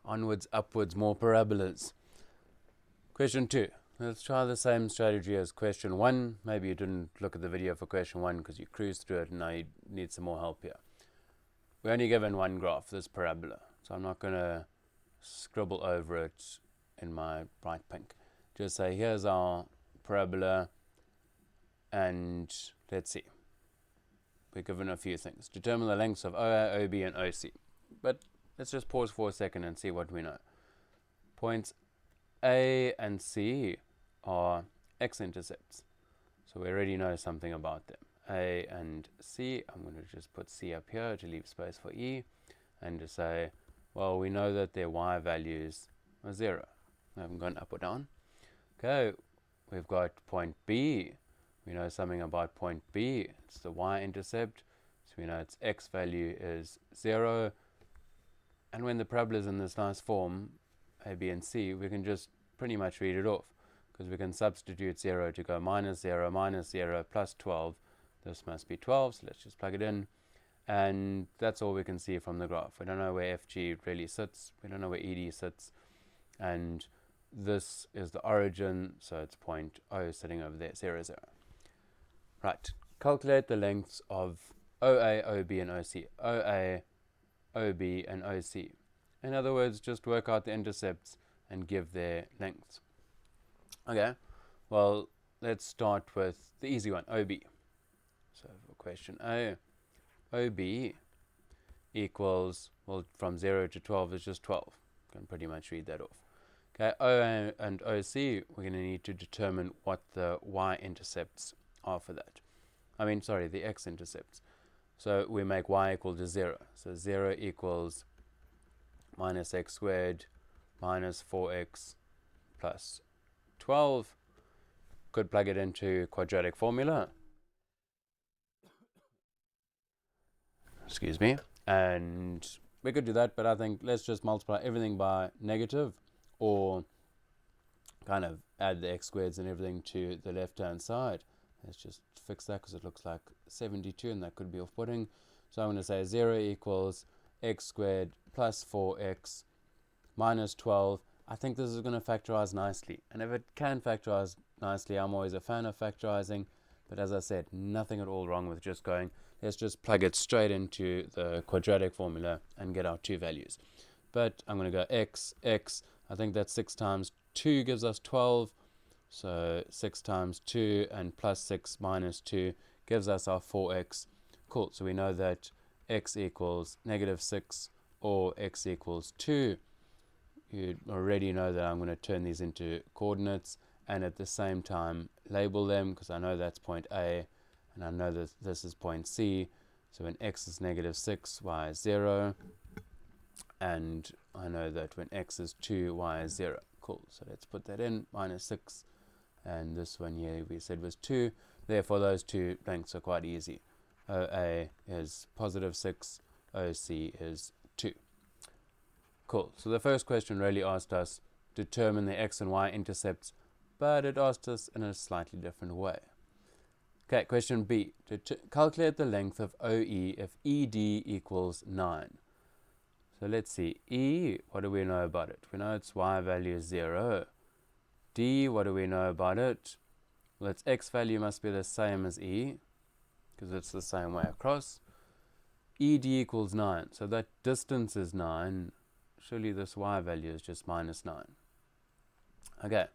Onwards, upwards, more parabolas. Question 2. Let's try the same strategy as question 1. Maybe you didn't look at the video for question 1 because you cruised through it and now you need some more help here. We're only given one graph, this parabola, so I'm not going to scribble over it in my bright pink. Just say here's our parabola and let's see. We're given a few things. Determine the lengths of OA, OB and OC. But let's just pause for a second and see what we know. Points A and C are x-intercepts. So we already know something about them. A and C, I'm going to just put C up here to leave space for E. And to say, well, we know that their y values are 0. I haven't gone up or down. Okay, we've got point B. We know something about point B. It's the y-intercept. So we know its x value is 0. And when the parabola is in this nice form, A, B, and C, we can just pretty much read it off. Because we can substitute 0 to go minus 0, plus 12. This must be 12, so let's just plug it in. And that's all we can see from the graph. We don't know where FG really sits. We don't know where ED sits. And this is the origin, so it's point O sitting over there, 0, 0. Right, calculate the lengths of OA, OB, and OC. OA, OB, and OC. In other words, just work out the intercepts and give their lengths. Okay, well, let's start with the easy one, OB. So for question A, OB equals, well, from 0 to 12 is just 12. You can pretty much read that off. Okay, OA and OC, we're going to need to determine what the y-intercepts are for that. The x-intercepts. So we make y equal to 0. So 0 equals minus x squared minus 4x plus 12. Could plug it into quadratic formula. Excuse me. And we could do that, but I think let's just multiply everything by negative, or kind of add the x squareds and everything to the left-hand side. Let's just fix that because it looks like 72 and that could be off-putting. So I'm going to say 0 equals x squared plus 4x minus 12. I think this is going to factorize nicely. And if it can factorize nicely, I'm always a fan of factorizing. But as I said, nothing at all wrong with just going, let's just plug it straight into the quadratic formula and get our two values. But I'm going to go x, I think that's 6 times 2 gives us 12. So 6 times 2 and plus 6 minus 2 gives us our 4x. Cool, so we know that x equals negative 6 or x equals 2. You already know that I'm going to turn these into coordinates and at the same time label them, because I know that's point A and I know that this is point C. So when x is negative 6, y is 0. And I know that when x is 2, y is 0. Cool, so let's put that in, minus 6. And this one here we said was 2. Therefore, those two lengths are quite easy. OA is positive 6, OC is 2. Cool, so the first question really asked us determine the x and y intercepts, but it asked us in a slightly different way. Okay, question B. Calculate the length of OE if ED equals 9. So let's see. E, what do we know about it? We know its y value is 0. D, what do we know about it? Well, its x value must be the same as E, because it's the same way across. ED equals 9. So that distance is 9. Surely this y value is just minus 9. Okay,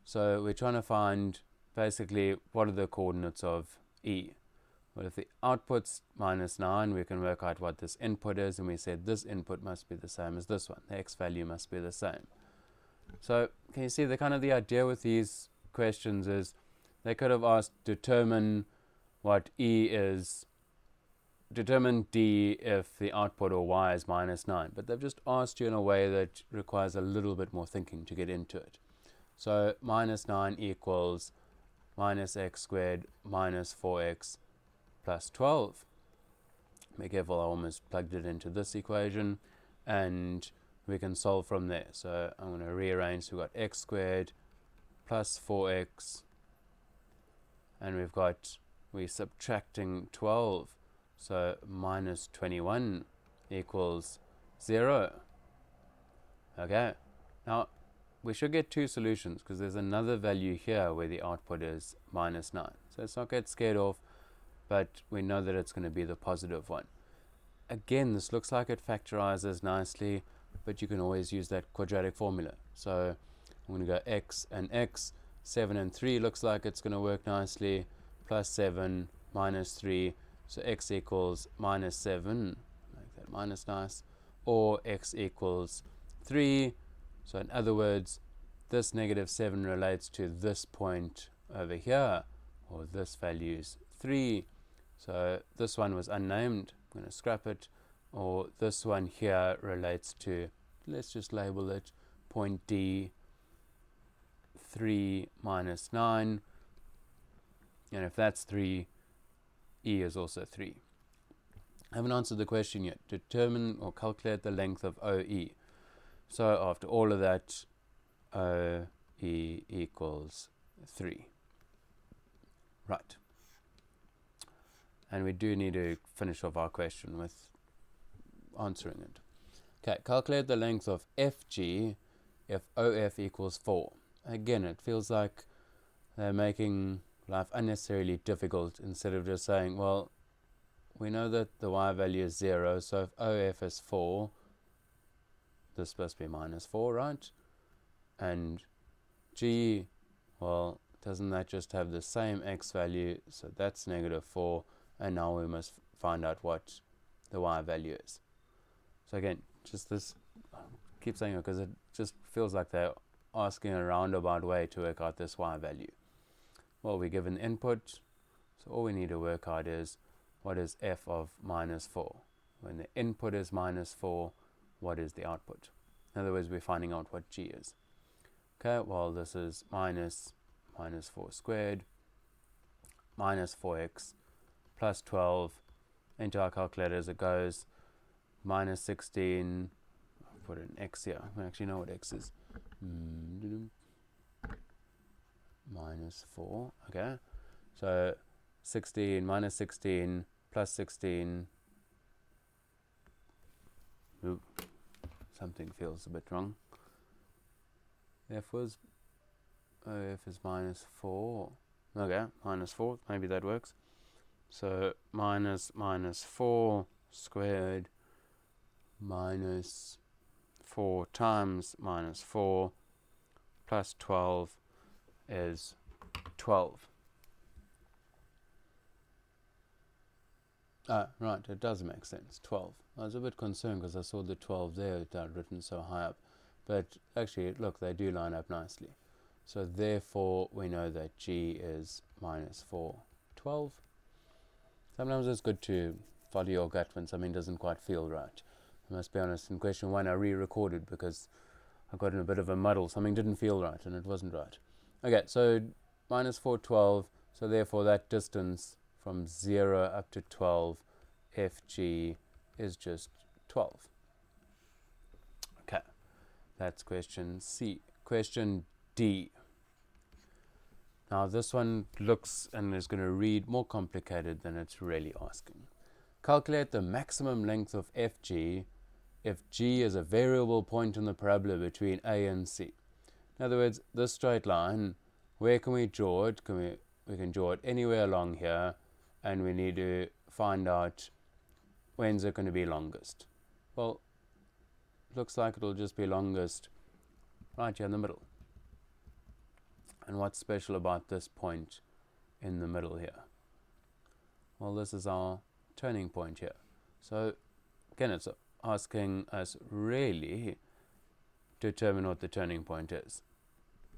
so we're trying to find basically what are the coordinates of E. Well, if the output's minus 9, we can work out what this input is, and we said this input must be the same as this one. The x value must be the same. So can you see the idea with these questions is they could have asked determine what E is, determine D if the output or y is minus 9. But they've just asked you in a way that requires a little bit more thinking to get into it. So minus 9 equals minus x squared minus 4x plus 12. Be careful, I almost plugged it into this equation. And we can solve from there. So I'm going to rearrange. So we've got x squared plus 4x. And we're subtracting 12. So minus 21 equals 0. Okay, now we should get two solutions because there's another value here where the output is minus 9. So let's not get scared off, but we know that it's going to be the positive one. Again, this looks like it factorizes nicely, but you can always use that quadratic formula. So I'm going to go x and x. 7 and 3 looks like it's going to work nicely. Plus 7 minus 3. So x equals minus 7. Make that minus nice. Or x equals 3. So in other words, this negative 7 relates to this point over here, or this value is 3. So this one was unnamed. I'm going to scrap it. Or this one here relates to, let's just label it point D, 3 minus 9. And if that's 3, E is also 3. I haven't answered the question yet. Determine or calculate the length of OE. So after all of that, OE equals 3. Right. And we do need to finish off our question with answering it. Okay, calculate the length of FG if OF equals 4. Again, it feels like they're making life unnecessarily difficult instead of just saying, well, we know that the y value is 0, so if OF is 4, this must be minus 4, right? And G, well, doesn't that just have the same x value? So that's negative 4, and now we must find out what the y value is. So again, just this, I keep saying it because it just feels like they're asking a roundabout way to work out this y value. Well, we're given input, so all we need to work out is what is f of minus 4. When the input is minus 4, what is the output? In other words, we're finding out what g is. Okay, well, this is minus 4 squared minus 4x plus 12 into our calculator as it goes. Minus 16, I'll put an x here. I actually know what x is. Minus 4, okay. So 16 minus 16 plus 16. Ooh, something feels a bit wrong. F is minus 4. Okay, minus 4, maybe that works. So minus 4 squared minus 4 times minus 4 plus 12 is 12. Right, it does make sense, 12. I was a bit concerned because I saw the 12 there that I'd written so high up. But actually, look, they do line up nicely. So therefore, we know that G is minus 4, 12. Sometimes it's good to follow your gut when something doesn't quite feel right. I must be honest, in question 1 I re-recorded because I got in a bit of a muddle. Something didn't feel right and it wasn't right. Okay, so minus 4, 12. So therefore that distance from 0 up to 12, FG is just 12. Okay, that's question C. Question D. Now this one looks and is going to read more complicated than it's really asking. Calculate the maximum length of FG if G is a variable point in the parabola between A and C. In other words, this straight line, where can we draw it? We can draw it anywhere along here, and we need to find out when's it going to be longest. Well, looks like it'll just be longest right here in the middle. And what's special about this point in the middle here? Well, this is our turning point here. So again, it's asking us really determine what the turning point is.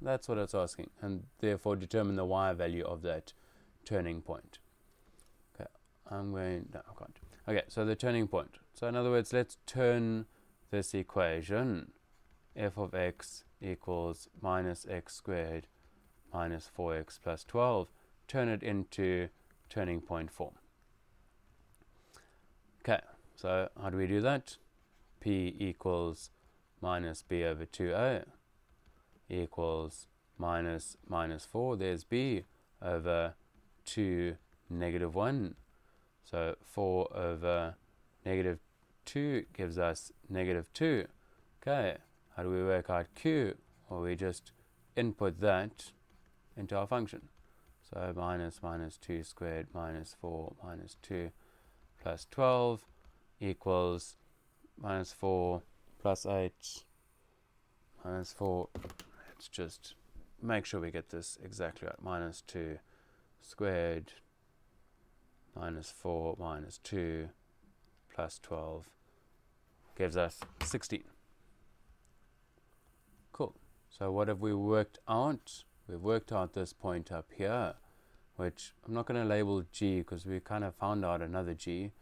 That's what it's asking, and therefore determine the y value of that turning point. Okay, no, I can't. Okay, so the turning point. So in other words, let's turn this equation, f of x equals minus x squared minus 4x plus 12, turn it into turning point form. Okay, so how do we do that? P equals minus b over 2a equals minus 4, there's b, over 2 negative 1. So 4 over negative 2 gives us negative 2. Okay, How do we work out q? Well, we just input that into our function. So minus 2 squared minus 4 minus 2 plus 12 equals minus 4 plus 8 minus 4. Let's just make sure we get this exactly right. Minus 2 squared minus 4 minus 2 plus 12 gives us 16. Cool. So what have we worked out? We've worked out this point up here, which I'm not going to label g because we kind of found out another g,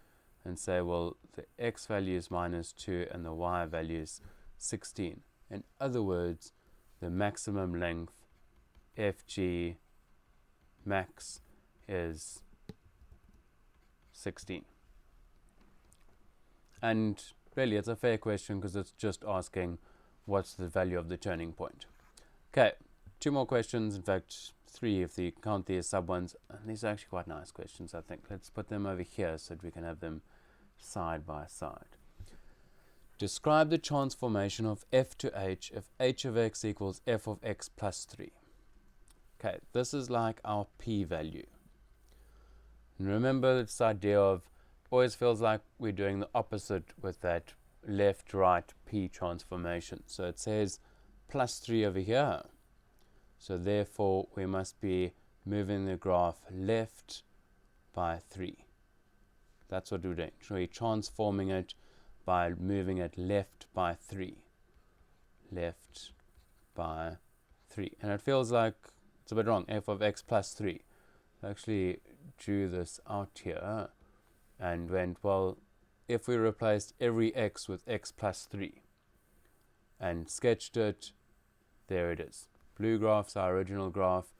and say, well, the x value is minus 2 and the y value is 16. In other words, the maximum length fg max is 16. And really, it's a fair question because it's just asking what's the value of the turning point. Okay, 2 more questions. In fact, 3 if you count these sub ones. And these are actually quite nice questions, I think. Let's put them over here so that we can have them side by side. Describe the transformation of f to h if h of x equals f of x plus 3. Okay, this is like our p-value. And remember this idea of, always feels like we're doing the opposite with that left-right p transformation. So it says plus 3 over here. So therefore, we must be moving the graph left by 3. That's what we're doing. So we're transforming it by moving it left by 3. Left by 3. And it feels like it's a bit wrong. F of x plus 3. I actually drew this out here and went, well, if we replaced every x with x plus 3 and sketched it, there it is. Blue graph's our original graph.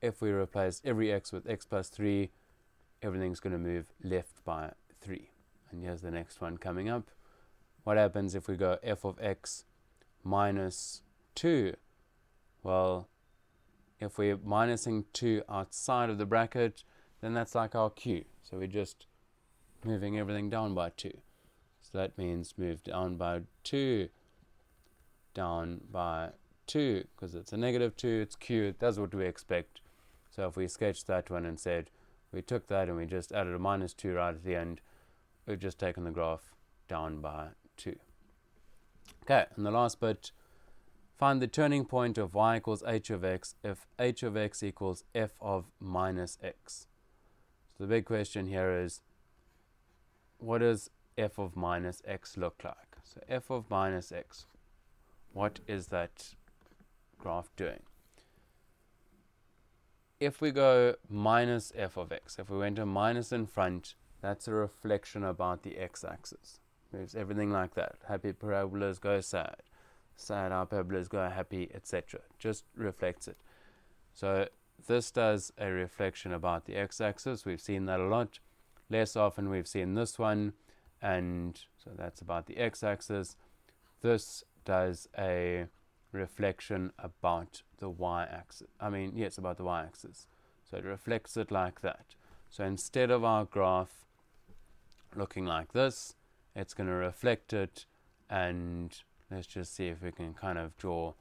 If we replace every x with x plus 3, everything's going to move left by 3. And here's the next one coming up. What happens if we go f of x minus 2? Well, if we're minusing 2 outside of the bracket, then that's like our q. So we're just moving everything down by 2. So that means move down by 2, down by 2, because it's a negative 2, it's q, it does what we expect. So if we sketched that one and said, we took that and we just added a minus 2 right at the end, we've just taken the graph down by 2. Okay, and the last bit, find the turning point of y equals h of x if h of x equals f of minus x. So the big question here is, what does f of minus x look like? So f of minus x, what is that graph doing? If we go minus f of x, if we went a minus in front, that's a reflection about the x-axis. Moves everything like that. Happy parabolas go sad. Sad hyperbolas go happy, etc. Just reflects it. So this does a reflection about the x-axis. We've seen that a lot. Less often we've seen this one. And so that's about the x-axis. This does a reflection about the y-axis. Yes, about the y-axis. So it reflects it like that. So instead of our graph looking like this, it's going to reflect it, and let's just see if we can kind of draw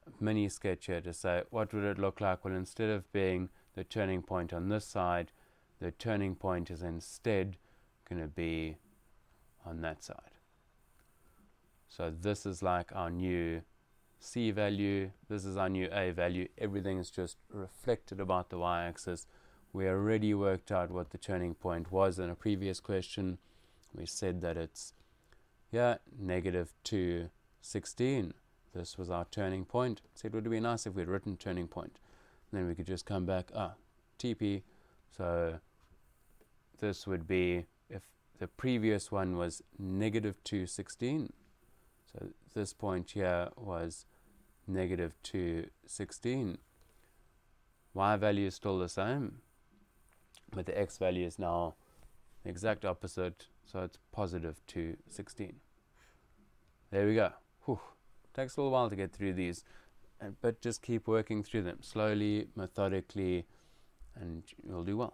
a mini sketch here to say, what would it look like? Well, instead of being the turning point on this side, the turning point is instead going to be on that side. So this is like our new C value, this is our new A value, everything is just reflected about the y-axis. We already worked out what the turning point was in a previous question. We said that it's, negative 2, 16. This was our turning point. So it would be nice if we'd written turning point. And then we could just come back, TP. So this would be, if the previous one was negative 2, 16. So this point here was negative 2, 16. Y value is still the same, but the x value is now the exact opposite, so it's positive 2, 16. There we go. Whew. Takes a little while to get through these, but just keep working through them slowly, methodically, and you'll do well.